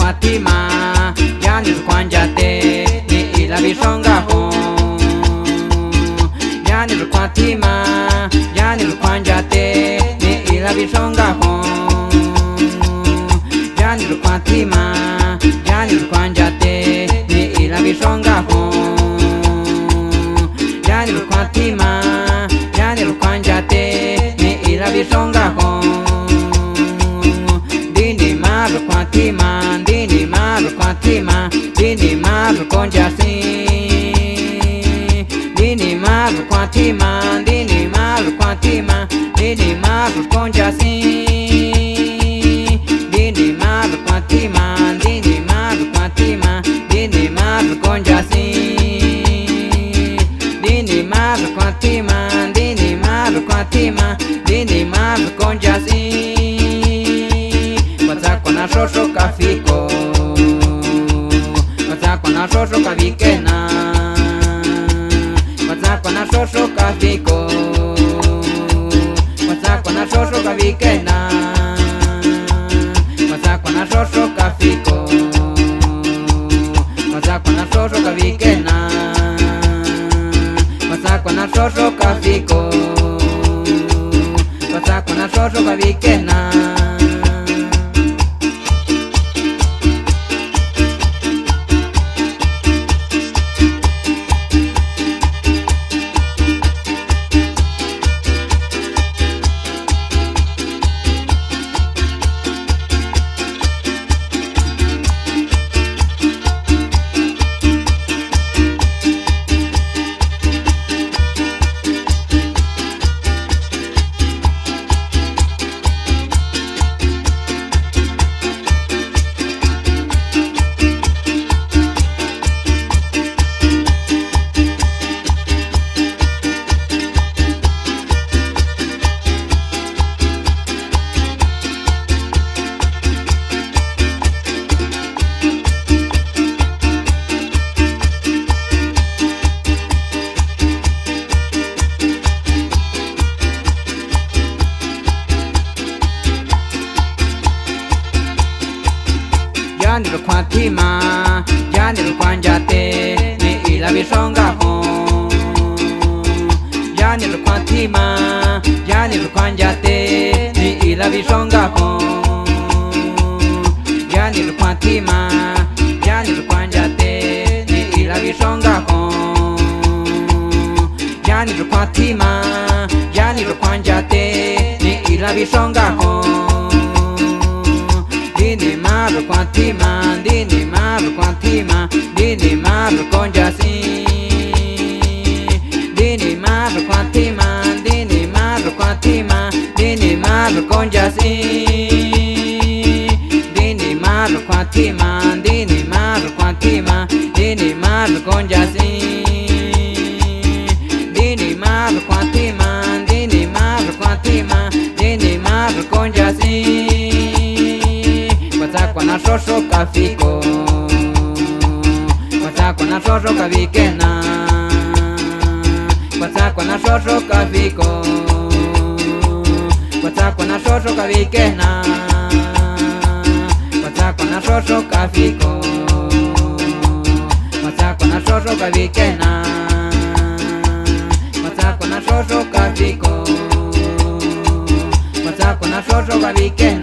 Kwatima, yani Kwanjate, ni ila bishonga ho. Yani Kwatima, yani Kwanjate, ni ila bishonga ho. Yani Kwatima, yani Kwanjate, ni ila bishonga ho. Yani Kwatima, yani Kwanjate, ni ila bishonga ho. Dini maru Kwatima, dini maru Kwatima, dini maru konjasi. Dini maru Kwatima, dini maru Kwatima, dini maru konjasi. Dini maru Kwatima, dini maru Kwatima, dini maru konjasi. Dini maru Kwatima, dini maru Kwatima, dini maru konjasi. Kwa shosho kafiko, kwa na shosho kavikena, kwa na shosho kafiko, kwa na shosho kavikena, kwa na shosho kafiko, kwa na shosho kavikena, kwa na shosho kafiko, kwa na shosho kavikena. Yani Kwatima, yani Kwanjate, ni ila bishonga ho. Yani Kwatima, yani Kwanjate, ni ila bishonga ho. Yani Kwatima, yani Kwanjate, ni ila bishonga ho. Yani Kwatima, yani Kwanjate, ni ila bishonga ho. Dini maru Kwatima, dini maru Kwatima, dini maru konjasi. Dini maru Kwatima, dini maru Kwatima, dini maru konjasi. Dini maru Kwatima, dini maru Kwatima, dini maru konjasi. Dini maru Kwatima, dini maru Kwatima, dini maru konjasi. Kwa na shosho kafiko, kwa na shosho kavikena, kwa na shosho kafiko, kwa na shosho kavikena, kwa na shosho kafiko, kwa na shosho kavikena, kwa na shosho kafiko, kwa na shosho kavikena.